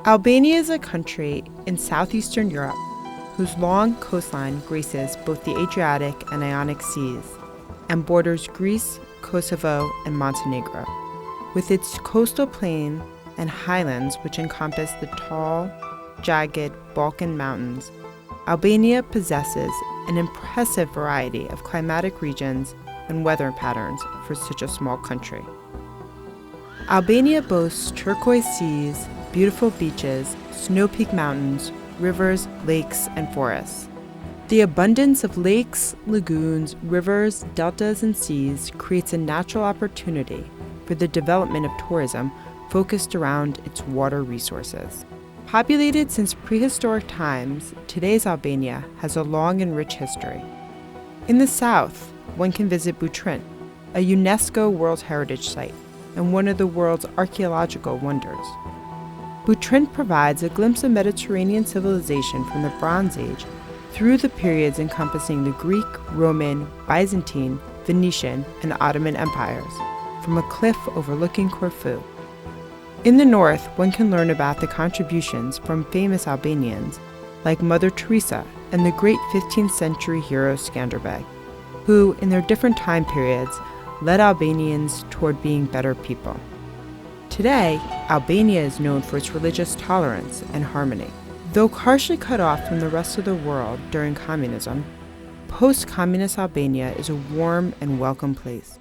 Albania is a country in southeastern Europe whose long coastline graces both the Adriatic and Ionic Seas and borders Greece, Kosovo, and Montenegro. With its coastal plain and highlands which encompass the tall, jagged Balkan mountains, Albania possesses an impressive variety of climatic regions and weather patterns for such a small country. Albania boasts turquoise seas, beautiful beaches, snow-peaked mountains, rivers, lakes, and forests. The abundance of lakes, lagoons, rivers, deltas, and seas creates a natural opportunity for the development of tourism focused around its water resources. Populated since prehistoric times, today's Albania has a long and rich history. In the south, one can visit Butrint, a UNESCO World Heritage Site and one of the world's archaeological wonders. Butrint provides a glimpse of Mediterranean civilization from the Bronze Age through the periods encompassing the Greek, Roman, Byzantine, Venetian, and Ottoman empires, from a cliff overlooking Corfu. In the north, one can learn about the contributions from famous Albanians like Mother Teresa and the great 15th century hero Skanderbeg, who, in their different time periods, led Albanians toward being better people. Today, Albania is known for its religious tolerance and harmony. Though partially cut off from the rest of the world during communism, post-communist Albania is a warm and welcome place.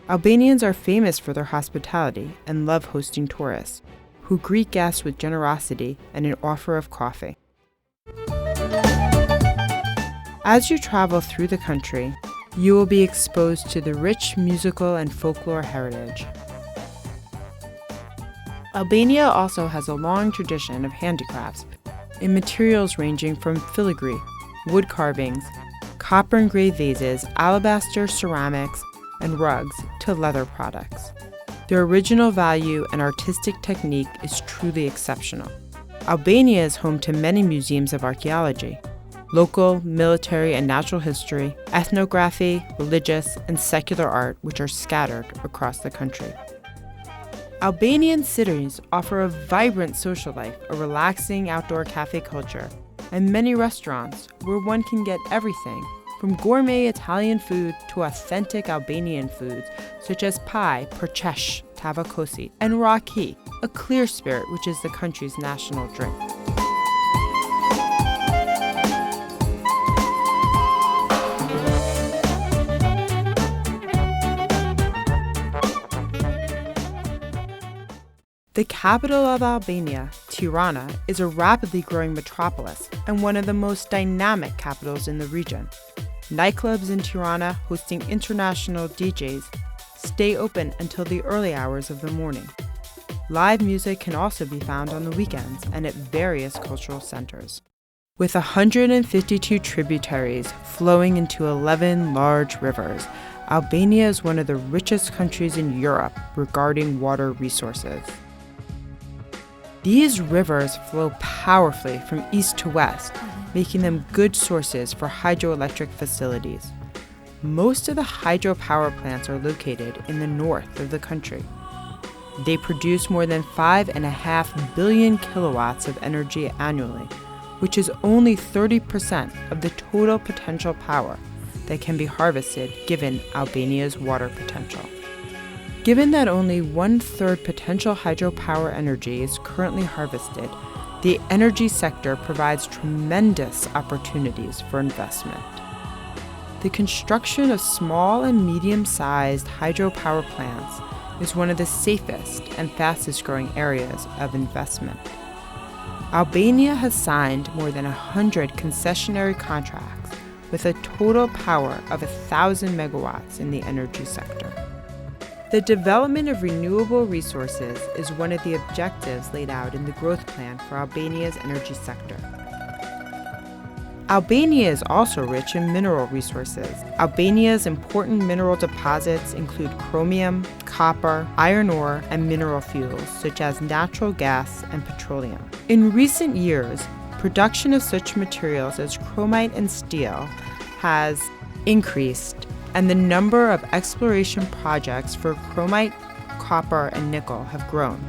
Albanians are famous for their hospitality and love hosting tourists, who greet guests with generosity and an offer of coffee. As you travel through the country, you will be exposed to the rich musical and folklore heritage. Albania also has a long tradition of handicrafts in materials ranging from filigree, wood carvings, copper engraved vases, alabaster, ceramics, and rugs to leather products. Their original value and artistic technique is truly exceptional. Albania is home to many museums of archaeology, local, military, and natural history, ethnography, religious, and secular art, which are scattered across the country. Albanian cities offer a vibrant social life, a relaxing outdoor cafe culture, and many restaurants where one can get everything from gourmet Italian food to authentic Albanian foods such as pie, perchesh, tavakosi, and raki, a clear spirit which is the country's national drink. The capital of Albania, Tirana, is a rapidly growing metropolis and one of the most dynamic capitals in the region. Nightclubs in Tirana, hosting international DJs, stay open until the early hours of the morning. Live music can also be found on the weekends and at various cultural centers. With 152 tributaries flowing into 11 large rivers, Albania is one of the richest countries in Europe regarding water resources. These rivers flow powerfully from east to west, making them good sources for hydroelectric facilities. Most of the hydropower plants are located in the north of the country. They produce more than 5.5 billion kilowatts of energy annually, which is only 30% of the total potential power that can be harvested given Albania's water potential. Given that only 1/3 potential hydropower energy is currently harvested, the energy sector provides tremendous opportunities for investment. The construction of small and medium-sized hydropower plants is one of the safest and fastest-growing areas of investment. Albania has signed more than 100 concessionary contracts with a total power of 1,000 megawatts in the energy sector. The development of renewable resources is one of the objectives laid out in the growth plan for Albania's energy sector. Albania is also rich in mineral resources. Albania's important mineral deposits include chromium, copper, iron ore, and mineral fuels such as natural gas and petroleum. In recent years, production of such materials as chromite and steel has increased, and the number of exploration projects for chromite, copper, and nickel have grown.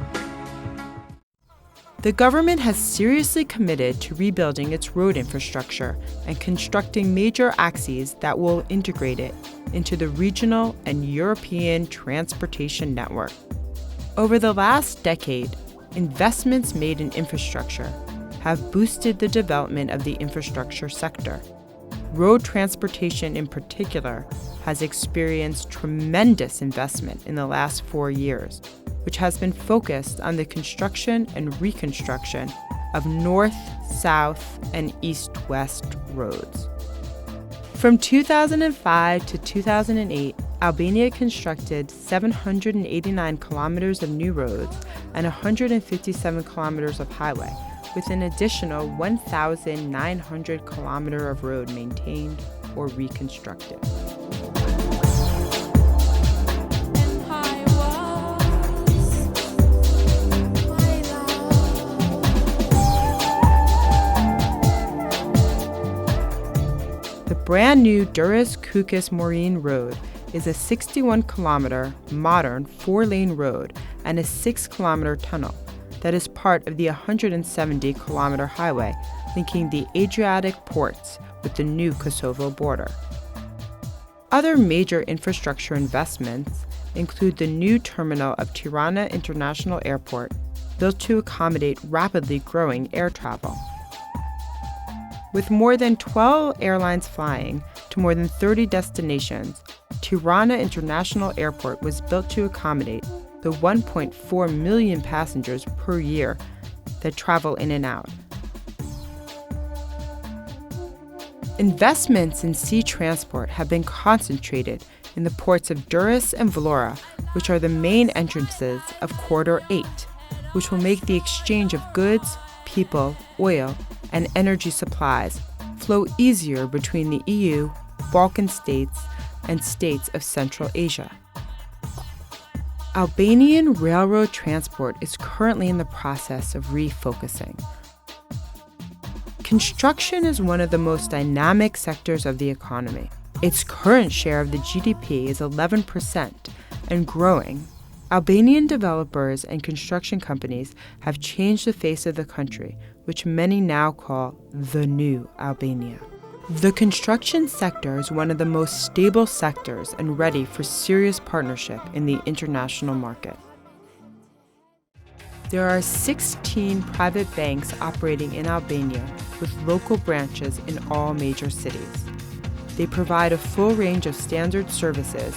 The government has seriously committed to rebuilding its road infrastructure and constructing major axes that will integrate it into the regional and European transportation network. Over the last decade, investments made in infrastructure have boosted the development of the infrastructure sector. Road transportation in particular has experienced tremendous investment in the last 4 years, which has been focused on the construction and reconstruction of north, south, and east-west roads. From 2005 to 2008, Albania constructed 789 kilometers of new roads and 157 kilometers of highway, with an additional 1,900 kilometers of road maintained or reconstructed. The brand new Durrës-Kukës-Morin Road is a 61-kilometer modern 4-lane road and a 6-kilometer tunnel that is part of the 170-kilometer highway linking the Adriatic ports with the new Kosovo border. Other major infrastructure investments include the new terminal of Tirana International Airport, built to accommodate rapidly growing air travel. With more than 12 airlines flying to more than 30 destinations, Tirana International Airport was built to accommodate the 1.4 million passengers per year that travel in and out. Investments in sea transport have been concentrated in the ports of Durrës and Vlora, which are the main entrances of Corridor 8, which will make the exchange of goods, people, oil, and energy supplies flow easier between the EU, Balkan states, and states of Central Asia. Albanian railroad transport is currently in the process of refocusing. Construction is one of the most dynamic sectors of the economy. Its current share of the GDP is 11% and growing. Albanian developers and construction companies have changed the face of the country, which many now call the new Albania. The construction sector is one of the most stable sectors and ready for serious partnership in the international market. There are 16 private banks operating in Albania with local branches in all major cities. They provide a full range of standard services.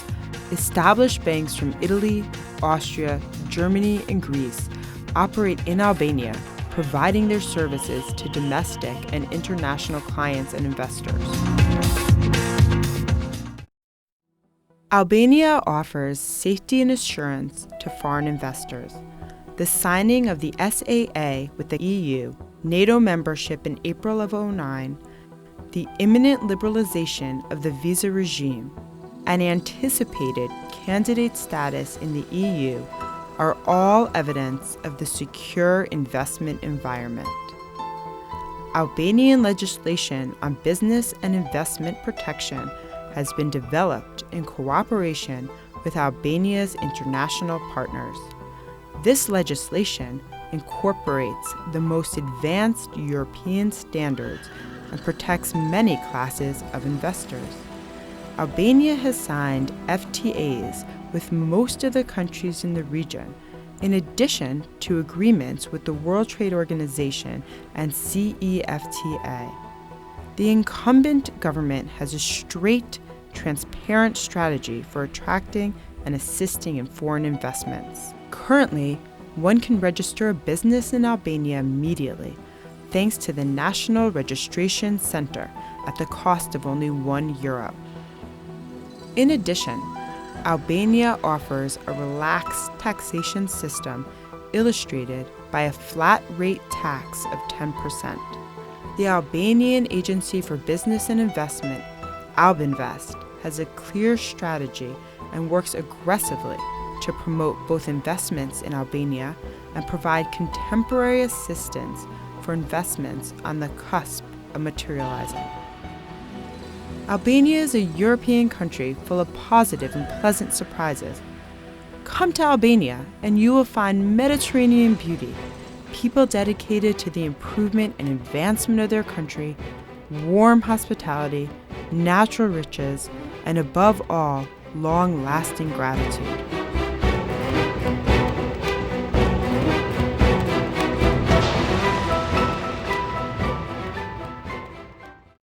Established banks from Italy, Austria, Germany, and Greece operate in Albania, providing their services to domestic and international clients and investors. Albania offers safety and assurance to foreign investors. The signing of the SAA with the EU, NATO membership in April of 2009, the imminent liberalization of the visa regime, and anticipated candidate status in the EU are all evidence of the secure investment environment. Albanian legislation on business and investment protection has been developed in cooperation with Albania's international partners. This legislation incorporates the most advanced European standards and protects many classes of investors. Albania has signed FTAs with most of the countries in the region, in addition to agreements with the World Trade Organization and CEFTA. The incumbent government has a straight, transparent strategy for attracting and assisting in foreign investments. Currently, one can register a business in Albania immediately, thanks to the National Registration Center at the cost of only €1. In addition, Albania offers a relaxed taxation system illustrated by a flat rate tax of 10%. The Albanian Agency for Business and Investment, Albinvest, has a clear strategy and works aggressively to promote both investments in Albania and provide contemporary assistance for investments on the cusp of materializing. Albania is a European country full of positive and pleasant surprises. Come to Albania and you will find Mediterranean beauty, people dedicated to the improvement and advancement of their country, warm hospitality, natural riches, and above all, long-lasting gratitude.